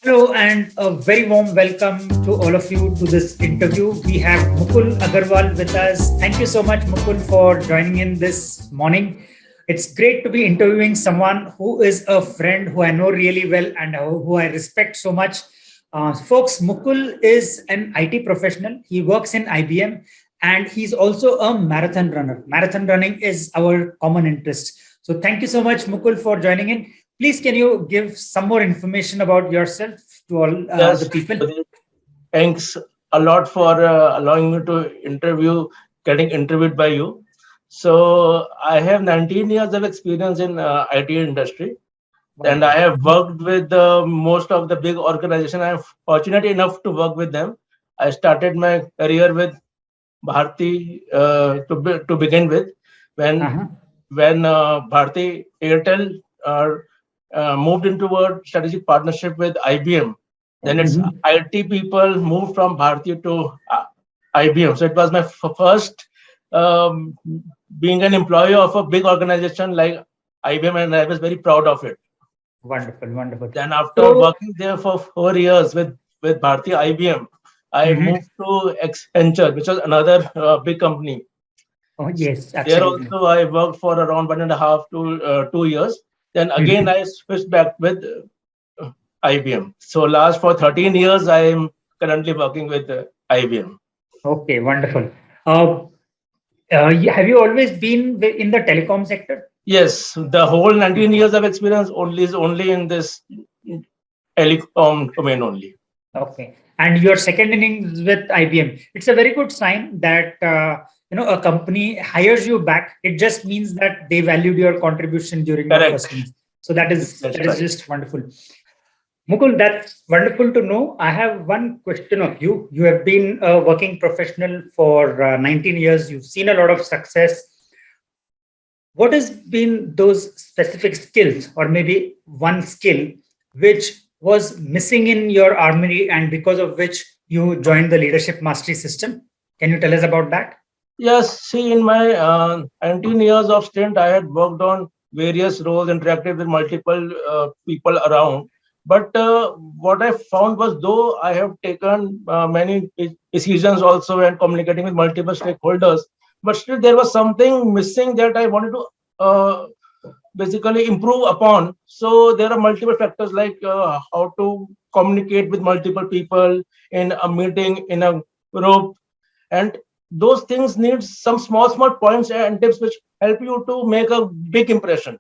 Hello and a very warm welcome to all of you to this interview. We have Mukul Aggarwal with us. Thank you so much, Mukul, for joining in this morning. It's great to be interviewing someone who is a friend who I know really well and who I respect so much. Folks, Mukul is an IT professional. He works in IBM and he's also a marathon runner. Marathon running is our common interest. So thank you so much, Mukul, for joining in. Please, can you give some more information about yourself to all the Yes, people? Pradeep, thanks a lot for allowing me to getting interviewed by you. So I have 19 years of experience in IT industry, and I Wonderful. have worked with most of the big organizations. I'm fortunate enough to work with them. I started my career with Bharti to begin with, when Uh-huh. Bharti Airtel moved into a strategic partnership with IBM. Then its Mhm. IT people moved from Bharti to IBM. So it was my first um, being an employee of a big organization like IBM, and I was very proud of it. Wonderful, wonderful. Then after So, working there for 4 years with Bharti IBM, I mhm. moved to Accenture, which was another big company. Oh, yes, There absolutely. also I worked for around 1.5 to 2 years. Then again Mhm. I switched back with IBM. So last for 13 years I am currently working with IBM. Okay, wonderful. Uh, have you always been in the telecom sector? Yes, the whole 19 years of experience only is only in this telecom domain only. Okay. And your second innings with IBM, it's a very good sign that a company hires you back. It just means that they valued your contribution during your first Correct. innings. So that is That's that is right. just wonderful. Mukul, that's wonderful to know. I have one question of you. You have been a working professional for 19 years. You've seen a lot of success. What has been those specific skills, or maybe one skill, which was missing in your armory and because of which you joined the leadership mastery system? Can you tell us about that? Yes, see, in my 19 years of stint, I had worked on various roles, interacted with multiple people around. But what I found was, though I have taken many decisions also and communicating with multiple stakeholders, but still there was something missing that I wanted to basically improve upon. So there are multiple factors like how to communicate with multiple people in a meeting, in a group, and those things need some small points and tips which help you to make a big impression.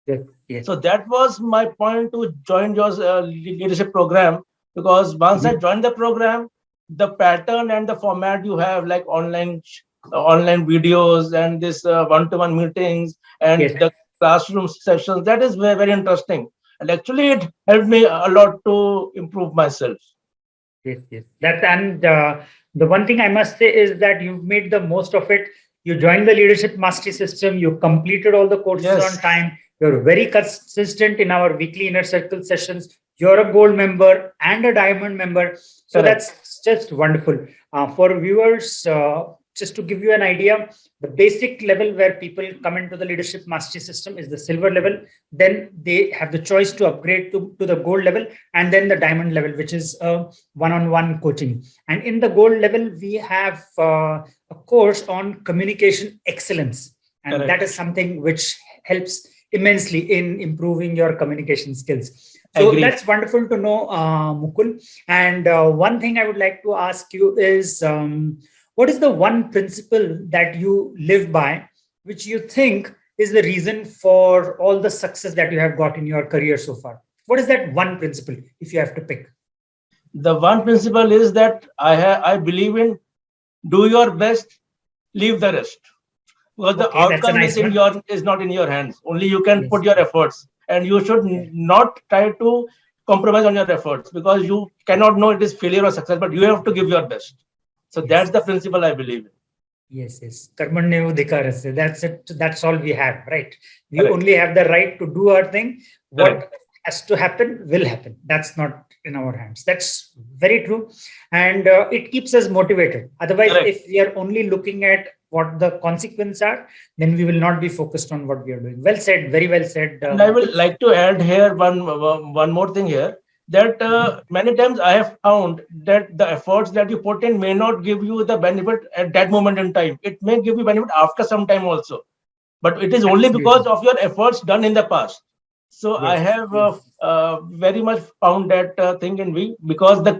Yes, yes. So that was my point to join your leadership program, because once I Mhm. joined the program, the pattern and the format you have, like online videos and this one-to-one meetings and Yes, the classroom sessions, that is very interesting, and actually it helped me a lot to improve myself. yes, yes. That and the one thing I must say is that you've made the most of it. You joined the leadership mastery system. You completed all the courses Yes, on time. You're very consistent in our weekly inner circle sessions. You're a gold member and a diamond member. So correct. that's just wonderful. For viewers, just to give you an idea, the basic level where people come into the leadership mastery system is the silver level. Then they have the choice to upgrade to the gold level, and then the diamond level, which is one-on-one coaching. And in the gold level, we have a course on communication excellence. And that Correct. is something which helps immensely in improving your communication skills. So Agree. that's wonderful to know, Mukul. And one thing I would like to ask you is what is the one principle that you live by, which you think is the reason for all the success that you have got in your career so far? What is that one principle if you have to pick? The one principle is that I believe in: do your best, leave the rest, because the Okay, that's a outcome nice one. is not in your hands. Only you can Yes, put your yes, efforts, and you should yes, not try to compromise on your efforts, because you cannot know it is failure or success, but you have to give your best. So yes, that's the yes. principle I believe in. Yes, yes. Karmanyo Dhikarasya. That's it. That's all we have, right? We Correct. only have the right to do our thing. Correct. What has to happen will happen. That's not in our hands. That's very true. And it keeps us motivated. Otherwise, Correct. if we are only looking at what the consequences are, then we will not be focused on what we are doing. Well said. Very well said, And I will Mukul. like to add here one more thing here. that many times I have found that the efforts that you put in may not give you the benefit at that moment in time. It may give you benefit after some time also, but it is only because Absolutely. of your efforts done in the past. So I Yes. have Yes. very much found that thing in me, because the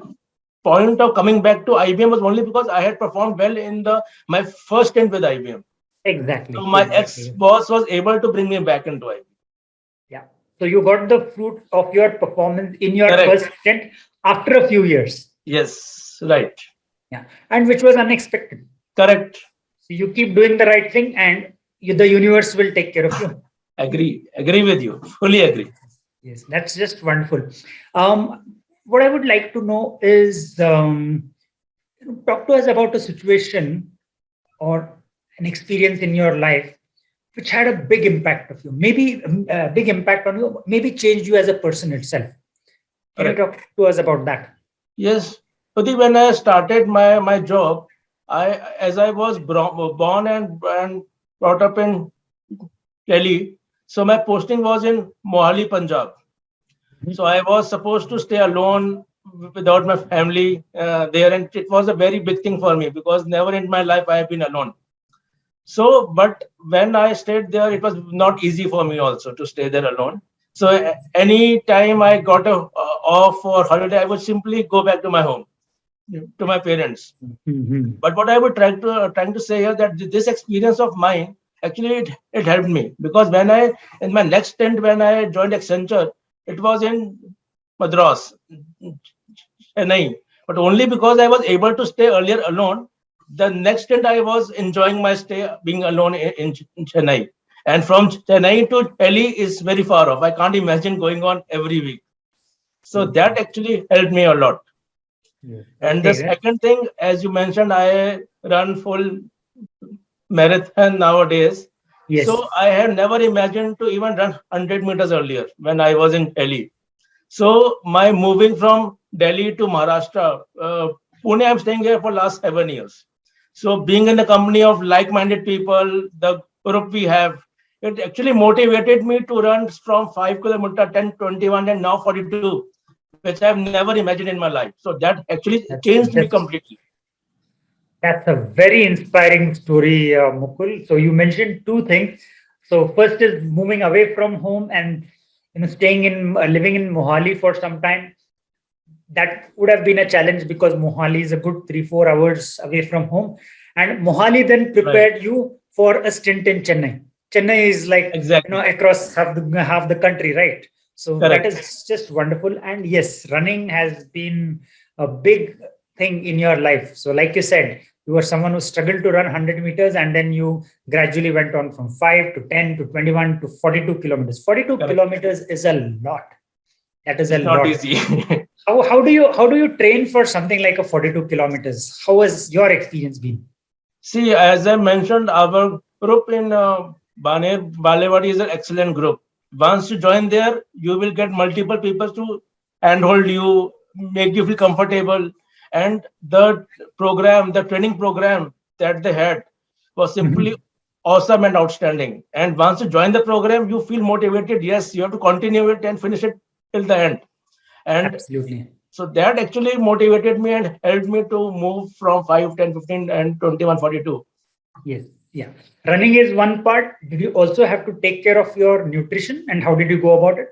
point of coming back to IBM was only because I had performed well in the my first stint with IBM. So Exactly. my ex Exactly. boss was able to bring me back into IBM. Yeah. So you got the fruit of your performance in your Correct. first stint after a few years. Yes. Right. Yeah. And which was unexpected. Correct. So you keep doing the right thing and the universe will take care of you. Agree. Agree with you. Fully agree. Yes, that's just wonderful. What I would like to know is talk to us about a situation or an experience in your life which had a big impact of you, maybe a big impact on you, maybe changed you as a person itself. Can you Correct. talk to us about that? Yes. Pratik, when I started my job, as I was born and brought up in Delhi, so my posting was in Mohali, Punjab. So I was supposed to stay alone without my family there, and it was a very big thing for me because never in my life I have been alone. So, but when I stayed there, it was not easy for me also to stay there alone. So, any time I got a off or holiday, I would simply go back to my home, to my parents. Mhm. But what I would trying to say here that this experience of mine actually it helped me, because when I in my next stint when I joined Accenture, it was in Madras, Chennai. But only because I was able to stay earlier alone, the next stint I was enjoying my stay being alone in Chennai. And from Chennai to Delhi is very far off. I can't imagine going on every week. So that actually helped me a lot. Yes. And the Okay. second thing, as you mentioned, I run full marathon nowadays. Yes. So I had never imagined to even run 100 meters earlier when I was in Delhi. So my moving from Delhi to Maharashtra, Pune, I'm staying here for last 7 years. So being in the company of like-minded people, the group we have, it actually motivated me to run from 5 kilometer, 10, 21, and now 42, which I've never imagined in my life. So that actually changed me That's completely. That's a very inspiring story, Mukul. So you mentioned two things. So first is moving away from home and staying in living in Mohali for some time. That would have been a challenge because Mohali is a good 3-4 hours away from home, and Mohali then Right. prepared you for a stint in Chennai. Chennai is like Exactly. across half the country, right? So that Correct. is just wonderful. And yes, running has been a big thing in your life. So like you said, you were someone who struggled to run 100 meters, and then you gradually went on from 5 to 10 to 21 to 42 kilometers. 42 Correct. kilometers is a lot. That is a It's not lot. easy. How do you train for something like a 42 kilometers? How has your experience been? See, as I mentioned, our group in Balewadi is an excellent group. Once you join there, you will get multiple people to handhold you, make you feel comfortable. And the training program that they had was simply Mhm. awesome and outstanding. And once you join the program, you feel motivated. Yes, you have to continue it and finish it till the end. And Absolutely. so that actually motivated me and helped me to move from 5, 10, 15, and 21, 42. Yes. Yeah. Running is one part. Did you also have to take care of your nutrition, and how did you go about it?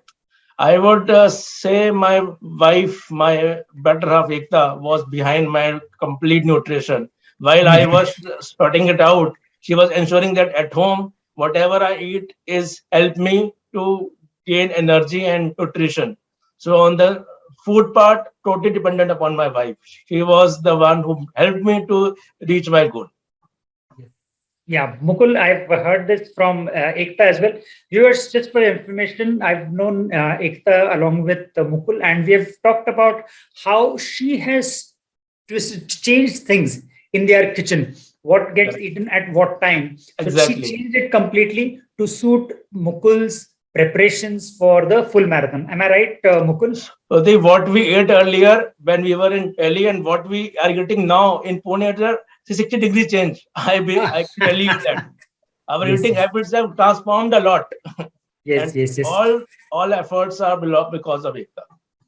I would say my wife, my better half Ekta, was behind my complete nutrition. While I was sorting it out, she was ensuring that at home, whatever I eat is help me to gain energy and nutrition. So on the food part, totally dependent upon my wife. She was the one who helped me to reach my goal. Yes. Yeah, Mukul, I've heard this from Ekta as well. Viewers, just for your information, I've known Ekta along with Mukul, and we have talked about how she has changed things in their kitchen, what gets Correct. eaten at what time. So she Exactly. changed it completely to suit Mukul's preparations for the full marathon. Am I right, Mukul? So the what we ate earlier when we were in Delhi and what we are getting now in Pune, it's a 60-degree change. I can tell you that our Yes, eating yes, habits have transformed a lot, yes, and yes, yes. all efforts are below because of it.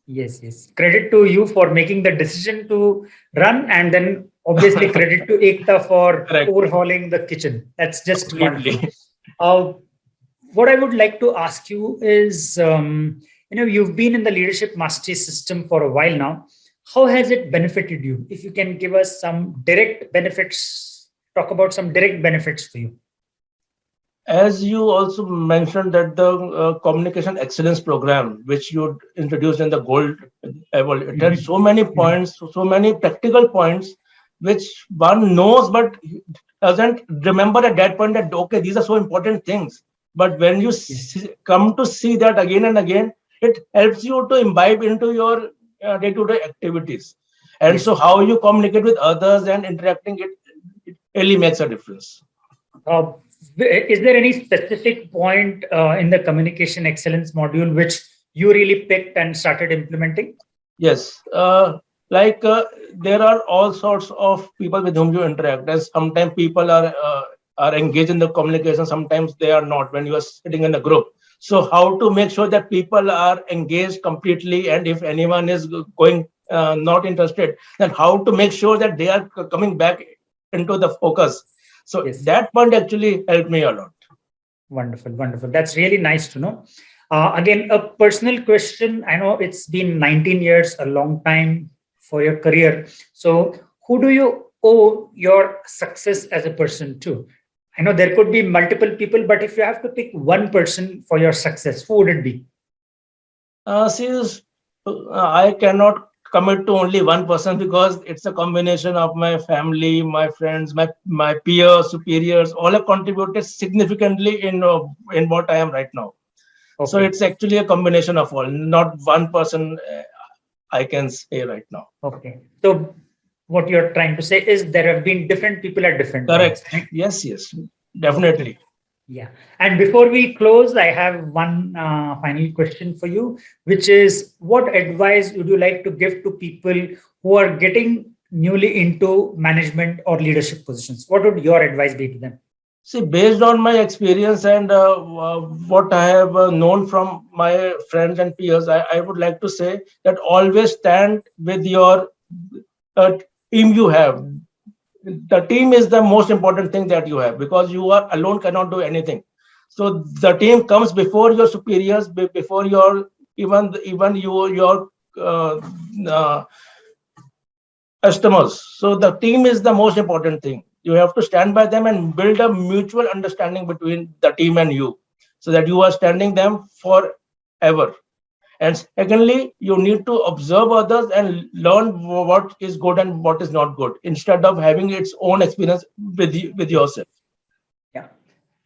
Yes, yes. Credit to you for making the decision to run, and then obviously credit to Ekta for Correct. overhauling the kitchen. That's just wonderful. Absolutely. Uh, what I would like to ask you is, you've been in the leadership mastery system for a while now. How has it benefited you? If you can give us some direct benefits, talk about some direct benefits for you. As you also mentioned that the communication excellence program, which you introduced in the gold level, it had Mhm. so many points, so many practical points, which one knows but doesn't remember at that point that, okay, these are so important things. But when you Yes, come to see that again and again, it helps you to imbibe into your day-to-day activities. And so yes. how you communicate with others and interacting, it really makes a difference. Uh, is there any specific point in the communication excellence module which you really picked and started implementing? Yes, there are all sorts of people with whom you interact. As sometimes people are engaged in the communication, sometimes they are not. When you are sitting in a group, so how to make sure that people are engaged completely, and if anyone is going not interested, then how to make sure that they are coming back into the focus. So Yes. that point actually helped me a lot. Wonderful, wonderful. That's really nice to know. Again, a personal question. I know it's been 19 years, a long time for your career. So, who do you owe your success as a person to? I know there could be multiple people, but if you have to pick one person for your success, who would it be? Since I cannot commit to only one person because it's a combination of my family, my friends, my peers, superiors, all have contributed significantly in what I am right now. So Okay, it's actually a combination of all, not one person I can say right now. okay. So, what you're trying to say is there have been different people at different times, Correct. right? Yes, yes, Okay. definitely. Yeah. And before we close, I have one final question for you, which is what advice would you like to give to people who are getting newly into management or leadership positions? What would your advice be to them? See, based on my experience and what I have known from my friends and peers, I would like to say that always stand with your uh, team you have. The team is the most important thing that you have because you are alone cannot do anything. So the team comes before your superiors, before your even your uh, uh, customers. So the team is the most important thing. You have to stand by them and build a mutual understanding between the team and you, so that you are standing them forever. And secondly, you need to observe others and learn what is good and what is not good, instead of having its own experience with yourself. Yeah.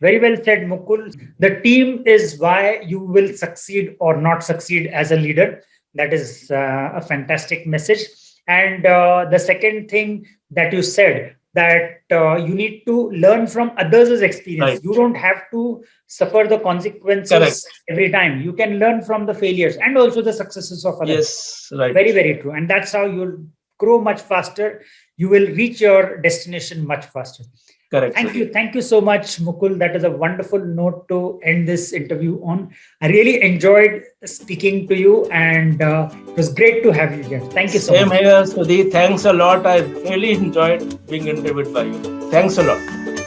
Very well said, Mukul. The team is why you will succeed or not succeed as a leader. That is a fantastic message. And the second thing that you said, that you need to learn from others' experience. Right. You don't have to suffer the Correct. consequences every time. You can learn from the failures and also the successes of others. Yes. Right. Very, very true. And that's how you'll grow much faster. You will reach your destination much faster. Correct. Thank you. Thank you so much, Mukul. That is a wonderful note to end this interview on. I really enjoyed speaking to you, and it was great to have you here. Thank you so Same much. here, Sudhi. Thanks a lot. I really enjoyed being interviewed by you. Thanks a lot.